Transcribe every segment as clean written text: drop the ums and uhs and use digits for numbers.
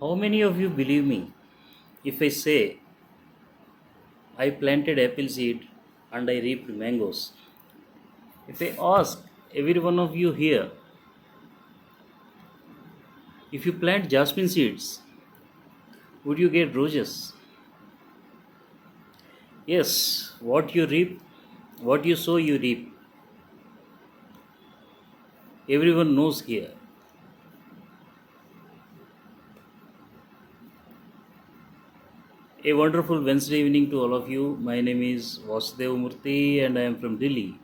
How many of you believe me if I say I planted apple seed and I reaped mangoes? If I ask every one of you here, if you plant jasmine seeds, would you get roses? Yes, what you reap, what you sow, you reap. Everyone knows here. A wonderful Wednesday evening to all of you. My name is Vasudev Murthy and I am from Delhi.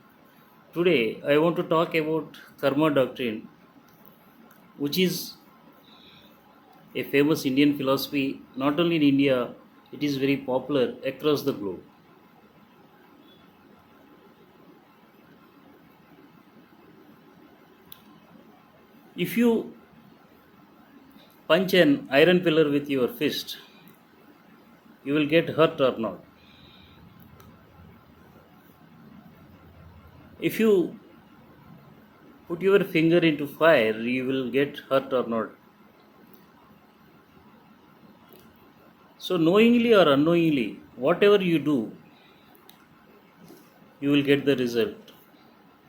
Today, I want to talk about karma doctrine, which is a famous Indian philosophy, not only in India, it is very popular across the globe. If you punch an iron pillar with your fist, you will get hurt or not. If you put your finger into fire, you will get hurt or not. So, knowingly or unknowingly, whatever you do, you will get the result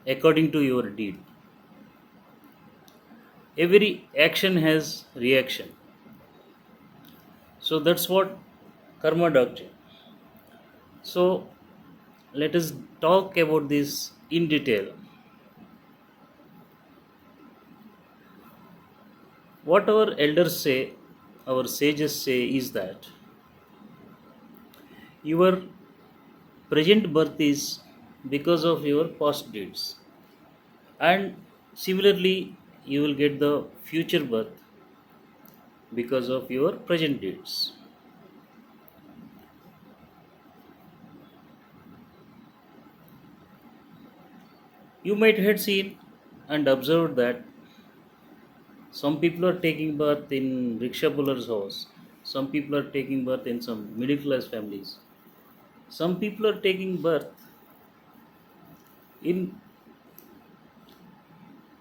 according to your deed. Every action has reaction. So, that's what karma doctrine. So, let us talk about this in detail. What our elders say, our sages say, is that your present birth is because of your past deeds, and similarly, you will get the future birth because of your present deeds. You might have seen and observed that some people are taking birth in rickshaw puller's house, some people are taking birth in some middle class families, some people are taking birth in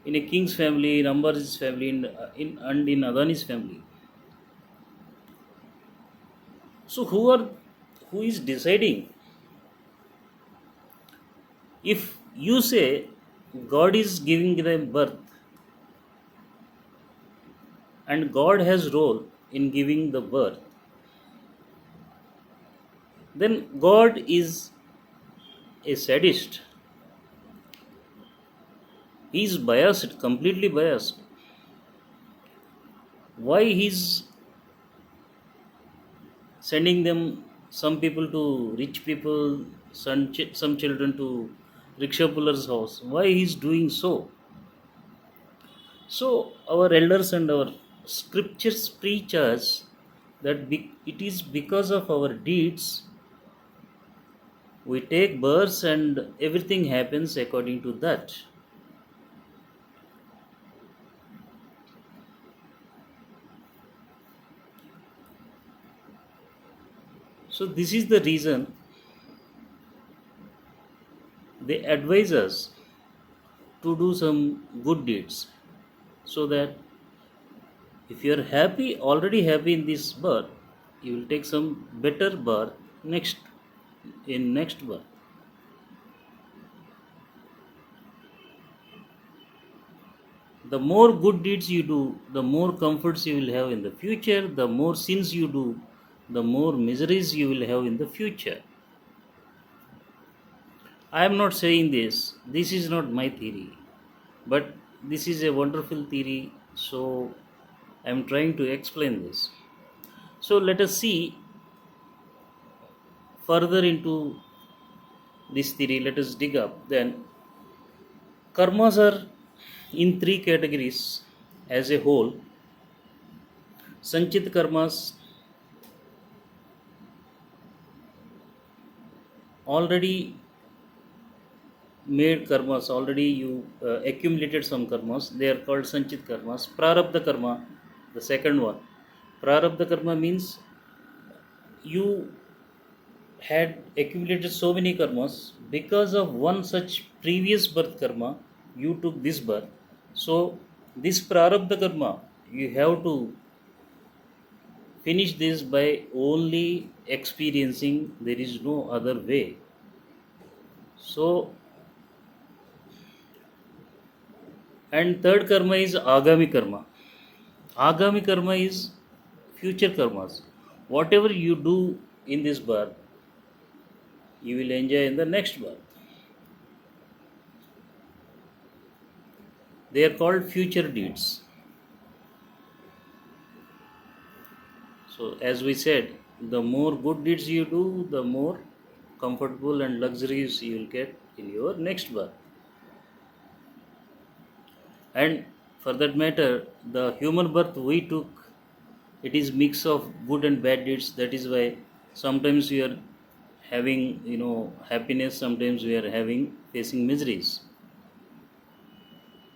a king's family, in Ambari's family, in Adani's family. So who is deciding? If you say God is giving them birth and God has role in giving the birth, then God is a sadist. He is biased, completely biased. Why he's sending them, some people to rich people, some children to rickshaw puller's house? Why he's doing so? So our elders and our scriptures preach us that it is because of our deeds we take births and everything happens according to that. So this is the reason they advise us to do some good deeds, so that if you are happy, already happy in this birth, you will take some better birth next in next birth. The more good deeds you do, the more comforts you will have in the future. The more sins you do, the more miseries you will have in the future. I am not saying this. This is not my theory. But this is a wonderful theory. So I am trying to explain this. So let us see further into this theory. Let us dig up. Then karmas are in three categories as a whole. Sanchit karmas, already made karmas, already you accumulated some karmas, they are called sanchit karmas. Prarabdha karma, the second one. Prarabdha karma means you had accumulated so many karmas, because of one such previous birth karma you took this birth. So this prarabdha karma you have to finish this by only experiencing. There is no other way. So, and third karma is agami karma. Agami karma is future karmas. Whatever you do in this birth, you will enjoy in the next birth. They are called future deeds. So, as we said, the more good deeds you do, the more comfortable and luxuries you will get in your next birth. And for that matter, the human birth we took, it is mix of good and bad deeds. That is why sometimes we are having happiness, sometimes we are having facing miseries.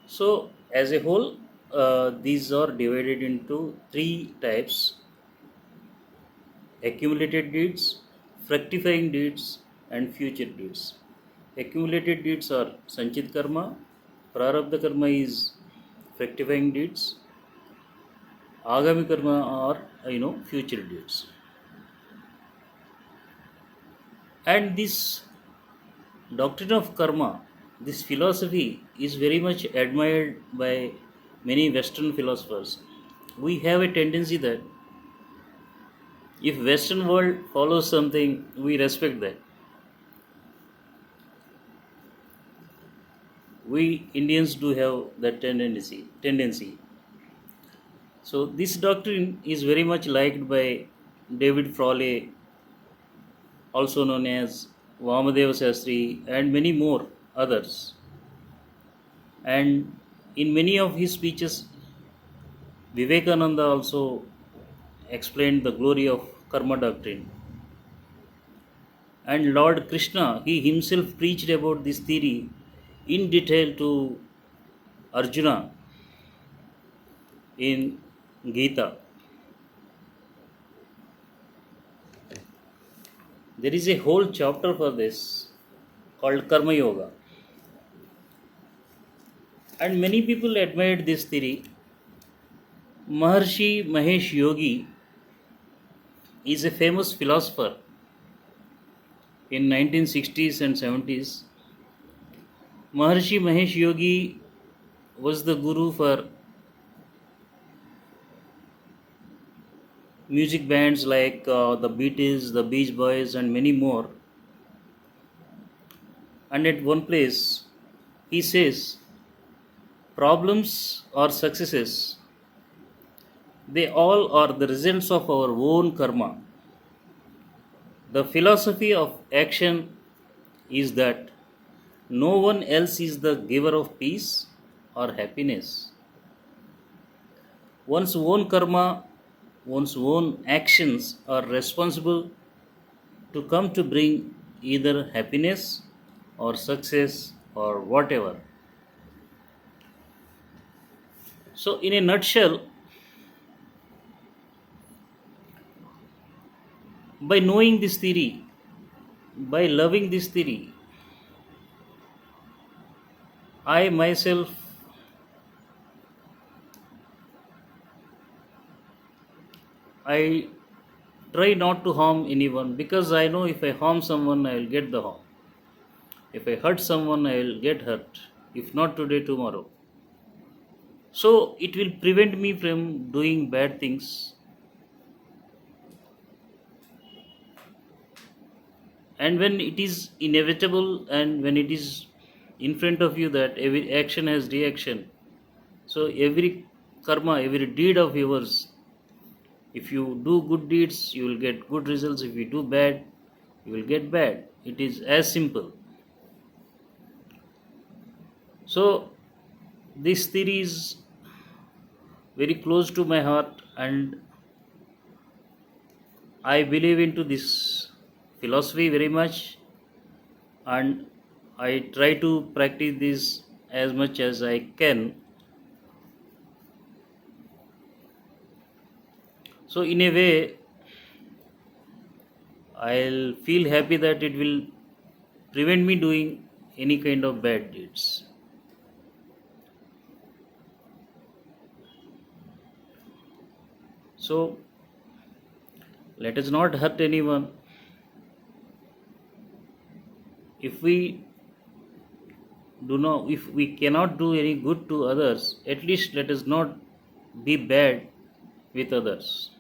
So as a whole, these are divided into three types: accumulated deeds, fructifying deeds, and future deeds. Accumulated deeds are sanchit karma, prarabdha karma is fructifying deeds, agami karma are future deeds. And this doctrine of karma, this philosophy is very much admired by many Western philosophers. We have a tendency that if Western world follows something, we respect that. We Indians do have that tendency. So this doctrine is very much liked by David Frawley, also known as Vamadeva Shastri, and many more others. And in many of his speeches, Vivekananda also explained the glory of karma doctrine. And Lord Krishna, he himself preached about this theory in detail to Arjuna in Gita. There is a whole chapter for this called Karma Yoga. And many people admired this theory. Maharshi Mahesh Yogi is a famous philosopher in 1960s and 70s. Maharshi Mahesh Yogi was the guru for music bands like the Beatles, the Beach Boys, and many more. And at one place, he says, problems or successes, they all are the results of our own karma. The philosophy of action is that no one else is the giver of peace or happiness. One's own karma, one's own actions are responsible to come to bring either happiness or success or whatever. So, in a nutshell, by knowing this theory, by loving this theory, I myself I try not to harm anyone, because I know if I harm someone, I will get the harm. If I hurt someone, I will get hurt. If not today, tomorrow. So it will prevent me from doing bad things. And when it is inevitable and when it is in front of you that every action has reaction, so every karma, every deed of yours, if you do good deeds, you will get good results. If you do bad, you will get bad. It is as simple. So this theory is very close to my heart, and I believe into this philosophy very much, and I try to practice this as much as I can. So in a way, I'll feel happy that it will prevent me doing any kind of bad deeds. So Let us not hurt anyone. If if we cannot do any good to others, at least let us not be bad with others.